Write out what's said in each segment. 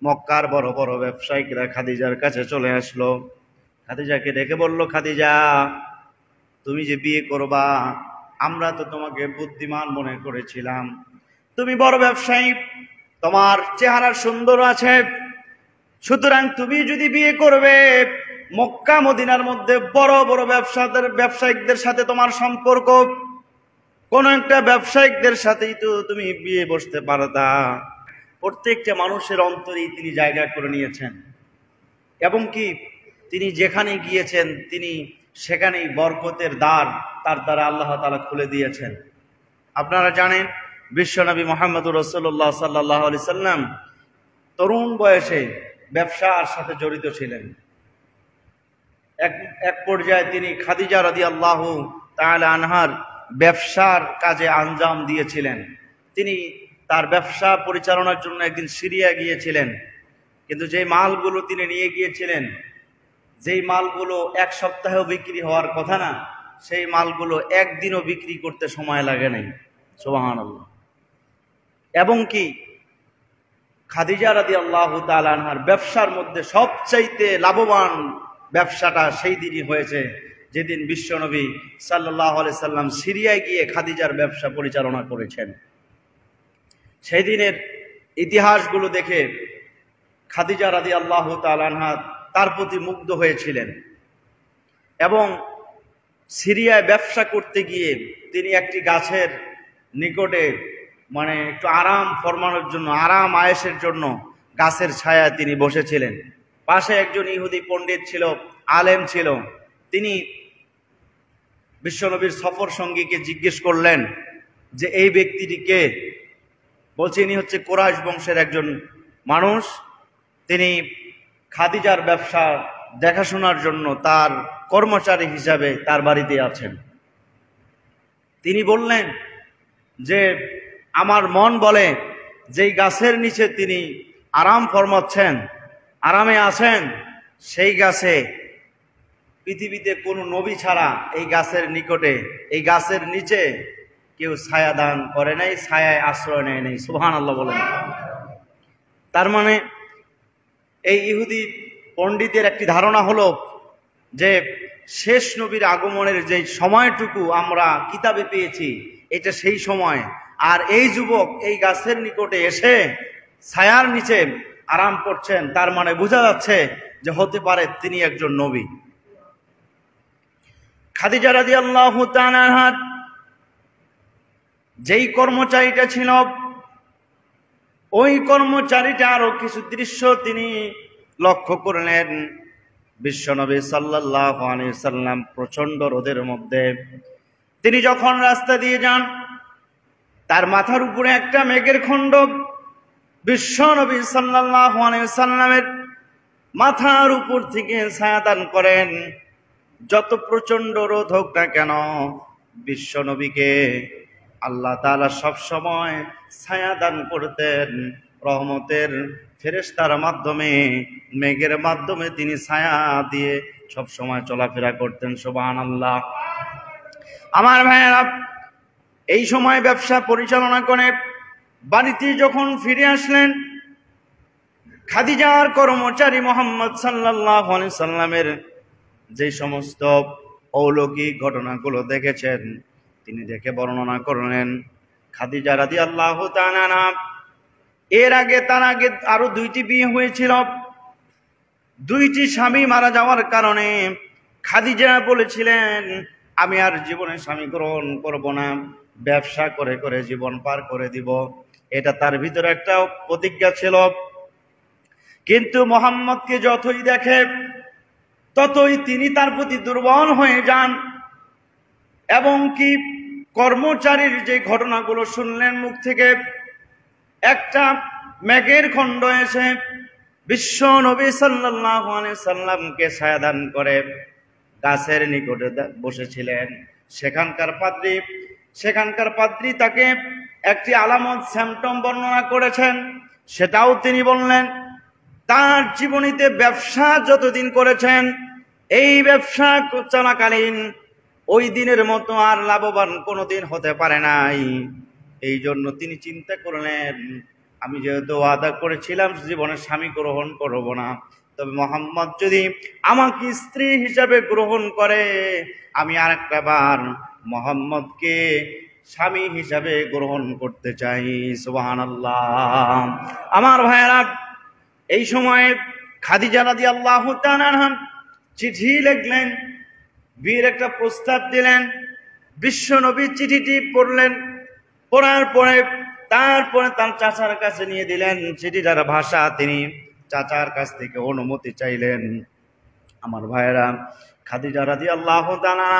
মক্কার বড় বড় ব্যবসায়িকরা খাদিজার কাছে চলে আসলো। খাদিজাকে ডেকে বলল, খাদিজা, তুমি যে বিয়ে করবা, আমরা তো তোমাকে বুদ্ধিমান মনে করেছিলাম, তুমি বড় ব্যবসায়ী, তোমার চেহারা সুন্দর আছে, সুতরাং তুমি যদি বিয়ে করবে, মক্কা মদিনার মধ্যে বড় বড় ব্যবসায়িকদের সাথে তোমার সম্পর্ক, কোন একটা ব্যবসায়িকদের সাথেই তো তুমি বিয়ে বসতে পারতা। প্রত্যেকটা মানুষের অন্তরেই তিনি জায়গা করে নিয়েছেন, এবং কি তিনি যেখানে গিয়েছেন তিনি সেখানেই বরকতের দ্বার তার দ্বারা আল্লাহ তাআলা খুলে দিয়েছেন। আপনারা জানেন, বিশ্বনবী মুহাম্মদুর রাসূলুল্লাহ সাল্লাল্লাহু আলাইহি সাল্লাম তরুণ বয়সে ব্যবসার সাথে জড়িত ছিলেন। এক পর্যায়ে তিনি খাদিজা রাদিয়াল্লাহু তাআলা আনহার ব্যবসার কাজে আঞ্জাম দিয়েছিলেন। তিনি তার ব্যবসা পরিচালনার জন্য একদিন সিরিয়া গিয়েছিলেন, কিন্তু যে মালগুলো তিনি নিয়ে গিয়েছিলেন, যেই মালগুলো এক সপ্তাহেও বিক্রি হওয়ার কথা না, সেই মালগুলো একদিনও বিক্রি করতে সময় লাগে নাই। সুবহানাল্লাহ। এবং কি খাদিজা রাদিয়াল্লাহু তাআলা আনহার ব্যবসার মধ্যে সবচাইতে লাভবান ব্যবসাটা সেই দিনই হয়েছে যেদিন বিশ্বনবী সাল্লাল্লাহু আলাইহি সাল্লাম সিরিয়ায় গিয়ে খাদিজার ব্যবসা পরিচালনা করেছেন। সেই দিনের ইতিহাসগুলো দেখে খাদিজা রাদিয়াল্লাহু তাআলা আনহা তার প্রতি মুগ্ধ হয়েছিলেন, এবং সিরিয়ায় ব্যবসা করতে গিয়ে তিনি একটি গাছের নিকটে একটু আরাম ফরমানোর জন্য, আরাম আয়েশের জন্য গাছের ছায়ায় তিনি বসেছিলেন। পাশে একজন ইহুদি পণ্ডিত ছিল, আলেম ছিল। তিনি বিশ্বনবীর সফর সঙ্গীকে জিজ্ঞেস করলেন যে এই ব্যক্তিটি কে? বলছে ইনি হচ্ছে কুরাইশ বংশের একজন মানুষ, তিনি খাদিজার ব্যবসা দেখাশোনার জন্য তার কর্মচারী হিসাবে তার বাড়িতে আছেন। তিনি বললেন যে আমার মন বলে যেই গাছের নিচে তিনি আরাম ফরমাচ্ছেন, আরামে আছেন, সেই গাছে পৃথিবীতে কোনো নবী ছাড়া এই গাছের নিকটে, এই গাছের নিচে কেউ ছায়া দান করে নাই, ছায়ায় আশ্রয় নেয় নাই। সুবহানাল্লাহ বলেন। তার মানে এই ইহুদি পণ্ডিতের একটি ধারণা হলো যে শেষ নবীর আগমনের যে সময়টুকু আমরা কিতাবে পেয়েছি, এটা সেই সময়। আর এই যুবক এই গাছের নিকটে এসে ছায়ার নিচে আরাম করছেন, তার মানে বোঝা যাচ্ছে যে হতে পারে তিনি একজন নবী। খাদিজা রাদিয়াল্লাহু তাআলা আনহা যেই কর্মচারীটা ছিল, ওই কর্মচারীটা আরো কিছু দৃশ্য তিনি লক্ষ্য করলেন। বিশ্বনবী সাল্লাল্লাহু আলাইহি সাল্লাম প্রচন্ড রোদের মধ্যে তিনি যখন রাস্তা দিয়ে যান, তার মাথার উপরে একটা মেঘের খণ্ড বিশ্বনবী সাল্লাল্লাহু আলাইহি সাল্লামের মাথার উপর থেকে ছায়া দান করেন। যত প্রচন্ড রোদ হোক না কেন, বিশ্বনবীকে আল্লাহ তাআলা সব সময় ছায়া দান করতেন। রহমতের ফেরেশতার মাধ্যমে, মেঘের মাধ্যমে তিনি ছায়া দিয়ে সব সময় চলাফেরা করতেন। সুবহানাল্লাহ। আমার ভাইয়েরা, এই সময় ব্যবসা পরিচালনা করে বাড়িতে যখন ফিরে আসলেন, খাদিজার কর্মচারী মুহাম্মদ সাল্লাল্লাহু আলাইহি সাল্লামের যে সমস্ত অলৌকিক ঘটনাগুলো দেখেছেন, তিনি দেখে বর্ণনা করলেন। খাদিজা রাদিয়াল্লাহু তাআলা আনহা তার আগে আরো 2টি বিয়ে হয়েছিল। 2টি স্বামী মারা যাওয়ার কারণে খাদিজা বলেছিলেন আমি আর জীবনে স্বামী গ্রহণ করব না, ব্যবসা করে করে জীবন পার করে দিব। এটা তার ভিতরে একটা প্রতিজ্ঞা ছিল। কিন্তু মুহাম্মদকে যতই দেখে ততই তিনি তার প্রতি দুর্বল হয়ে যান, এবং কি কর্মচারীর যে ঘটনাগুলো শুনলেন মুখ থেকে, একটা মেঘের খণ্ড এসে বিশ্ব নবী সাল্লাল্লাহু আলাইহি সাল্লামকে ছায়া দান করে গাছের নিকটে বসেছিলেন। সেখানকার পাদ্রী তাকে একটি আলামত সিম্পটম বর্ণনা করেছেন, সেটাও তিনি বললেন। তার জীবনীতে ব্যবসা যতদিন করেছেন, এই ব্যবসা চলাকালীন ওই দিনের মতো আর লাভবান কোনোদিন হতে পারে নাই। এই জন্য তিনি চিন্তা করলেন আমি যেহেতু ওয়াদা করেছিলাম জীবনে স্বামী গ্রহণ করব না, তবে মোহাম্মদ যদি আমাকে স্ত্রী হিসাবে গ্রহণ করে আমি আরেকটা বার মোহাম্মদকে স্বামী হিসাবে গ্রহণ করতে চাই। সুবহানাল্লাহ। আমার ভাইয়েরা, এই সময়ে খাদিজা রাদিয়াল্লাহু তাআলা আনহা চিঠি লিখলেন, বিয়ের একটা প্রস্তাব দিলেন। বিশ্ব নবী চিঠিটি পড়লেন, পড়ার পরে তারপরে তার চাচার কাছে নিয়ে দিলেন। চিঠিটার ভাষা তিনি চাচার কাছ থেকে অনুমতি চাইলেন। আমার ভাইয়েরা, খাদিজা রাদিয়াল্লাহু তাআলা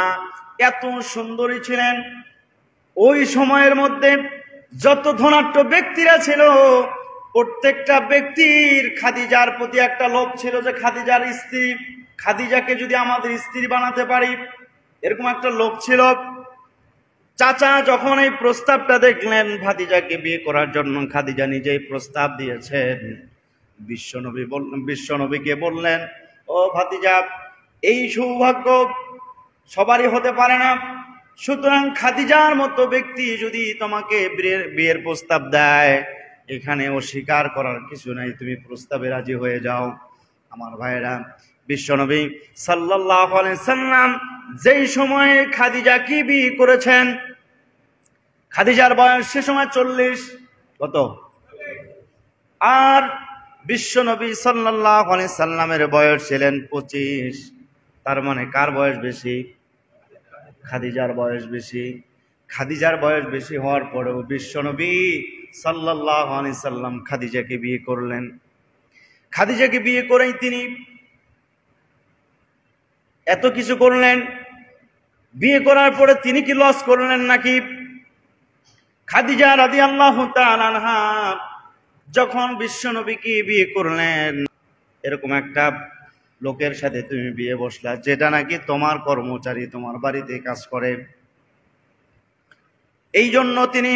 এত সুন্দরী ছিলেন, ওই সময়ের মধ্যে যত ধনাঢ্য ব্যক্তিরা ছিল প্রত্যেকটা ব্যক্তির খাদিজার প্রতি একটা লোভ ছিল যে খাদিজার স্ত্রী, খাদিজাকে যদি আমাদের স্ত্রী বানাতে পারি, এরকম একটা লোভ ছিল। চাচা যখন এই প্রস্তাবটা দেখলেন খাদিজাকে বিয়ে করার জন্য, খাদিজা নিজেই প্রস্তাব দিয়েছেন, বিশ্বনবীকে বললেন, ও ভাতিজা, এই সৌভাগ্য সবারই হতে পারে না, সুতরাং খাদিজার মতো ব্যক্তি যদি তোমাকে বিয়ের প্রস্তাব দেয়, এখানে অস্বীকার করার কিছু নাই, তুমি প্রস্তাবে রাজি হয়ে যাও। আমার ভাইয়েরা, বিশ্বনবী সাল্লাল্লাহু আলাইহি সাল্লাম যেই সময়ে খাদিজাকে বিয়ে করেছেন, খাদিজার বয়স সে সময় 40, কত? আর বিশ্বনবী সাল্লাল্লাহু আলাইহি সাল্লামের বয়স ছিলেন 25। তার মানে কার বয়স বেশি? খাদিজার বয়স বেশি। খাদিজার বয়স বেশি হওয়ার পরেও বিশ্বনবী সাল্লাল্লাহু আলাইহি সাল্লাম খাদিজাকে বিয়ে করলেন। খাদিজাকে বিয়ে করেই তিনি এত কিছু করলেন। বিয়ে করার পরে তিনি কি লস করলেন নাকি? খাদিজা রাদিয়াল্লাহু তাআলা আনহা যখন বিশ্বনবীকে বিয়ে করলেন, এরকম একটা লোকের সাথে তুমি বিয়ে বসলা যেটা নাকি তোমার কর্মচারী, তোমার বাড়িতে কাজ করে। এই জন্য তিনি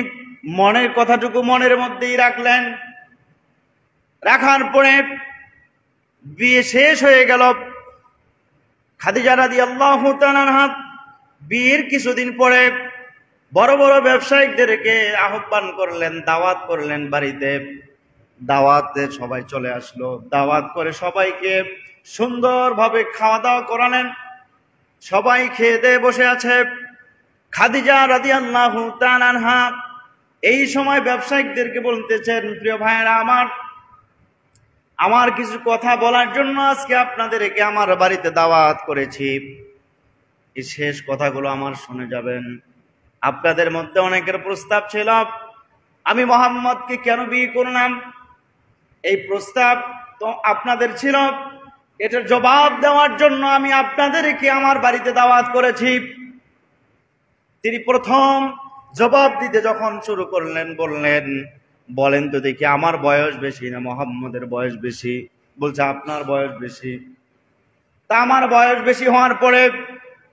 মনের কথাটুকু মনের মধ্যেই রাখলেন। রাখার পরে বিয়ে শেষ হয়ে গেল। খাদিজা রাদিয়াল্লাহু তাআলা আনহা বিয়ের কিছুদিন পরে বড় বড় ব্যবসায়িকদেরকে আহ্বান করলেন, দাওয়াত করলেন বাড়িতে। দাওয়াতে সবাই চলে আসলো। দাওয়াত করে সবাইকে সুন্দরভাবে খাওয়া দাওয়া করালেন। সবাই খেয়ে দিয়ে বসে আছে। খাদিজা রাদিয়াল্লাহু তাআলা আনহা এই সময় ব্যবসায়িকদেরকে বলতেছেন, প্রিয় ভাইয়েরা আমার কিছু কথা বলার জন্য আজকে আপনাদেরকে আমার বাড়িতে দাওয়াত করেছি। এই শেষ কথাগুলো আমার শুনে যাবেন। আপনাদের মধ্যে অনেকের প্রস্তাব ছিল, আমি মুহাম্মদকে কেন বিয়ে করলাম, এই প্রস্তাব তো আপনাদের ছিল। এটার জবাব দেওয়ার জন্য আমি আপনাদেরকে আমার বাড়িতে দাওয়াত করেছি। তিনি প্রথম জবাব দিতে যখন শুরু করলেন, বললেন, বলেন তো দেখি আমার বয়স বেশি না মুহাম্মদের বয়স বেশি? বলছে আপনার বয়স বেশি। তা আমার বয়স বেশি হওয়ার পরে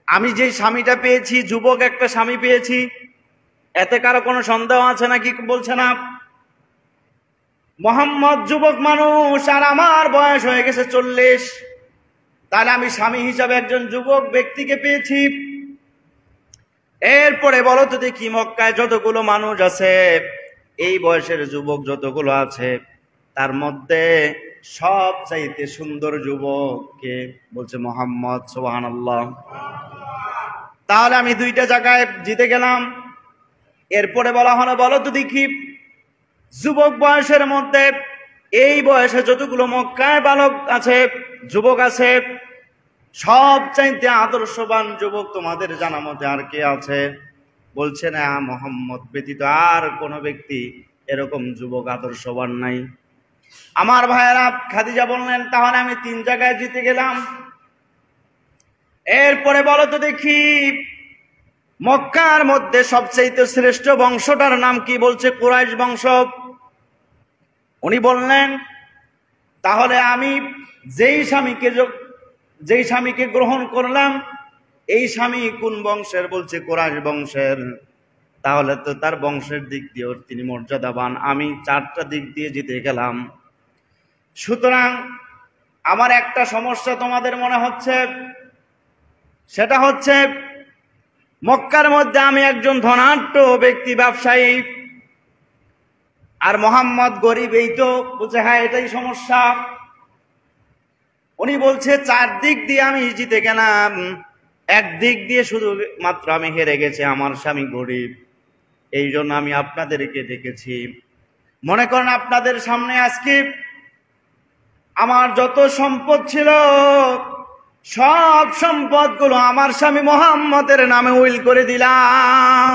আমি যে স্বামীটা পেয়েছি, যুবক একটা স্বামী পেয়েছি, এতে কারো কোনো সন্দেহ আছে নাকি? বলছে না। মুহাম্মদ যুবক মানুষ আর আমার বয়স হয়ে গেছে 40, তাহলে আমি স্বামী হিসাবে একজন যুবক ব্যক্তিকে পেয়েছি। এরপরে বলো তো দেখি মক্কায় যতগুলো মানুষ আছে, এই বয়সের যুবক যতগুলো আছে, তার মধ্যে সবচাইতে সুন্দর যুবক কে? বলছে মুহাম্মদ। সুবহানাল্লাহ। তাহলে আমি 2টা জায়গায় জিতে গেলাম। এরপরে বলা হলো, বলো তো দেখি যুবক বয়সের মধ্যে, এই বয়সে যতগুলো মক্কায় বালক আছে, যুবক আছে, সবচাইতে আদর্শবান যুবক তোমাদের জানা মতে আর কে আছে? বলছে না, মুহাম্মদ ব্যতীত আর কোন ব্যক্তি এরকম যুবক আদর্শবান নাই। আমার ভাইয়েরা, খাদিজা বললেন, তাহলে আমি 3 জায়গায় জিতে গেলাম। এরপরে বলো তো দেখি মক্কার মধ্যে সবচেয়ে শ্রেষ্ঠ বংশটার নাম কি? বলছে কুরাইশ বংশ। উনি বললেন, তাহলে আমি যেই স্বামীকে গ্রহণ করলাম, এই স্বামী কোন বংশের? বলছে কুরাইশ বংশের। তাহলে তো তার বংশের দিক দিয়ে তিনি মর্যাদাবান। আমি 4টা দিক দিয়ে জিতে গেলাম। সুতরাং আমার একটা সমস্যা তোমাদের মনে হচ্ছে, সেটা হচ্ছে মক্কার মধ্যে আমি একজন ধনাঢ্য ব্যক্তি, ব্যবসায়ী, আর মোহাম্মদ গরিব, এই তো বলছে হ্যাঁ এটাই সমস্যা। উনি বলছে 4 দিক দিয়ে আমি জিতে গেলাম, একদিক দিয়ে শুধু মাত্র আমি হেরে গেছি, আমার স্বামী গরিব, এই জন্য আমি আপনাদেরকে ডেকেছি। মনে করেন আপনাদের সামনে আজকে আমার যত সম্পদ ছিল সব সম্পদগুলো আমার স্বামী মোহাম্মদের নামে উইল করে দিলাম।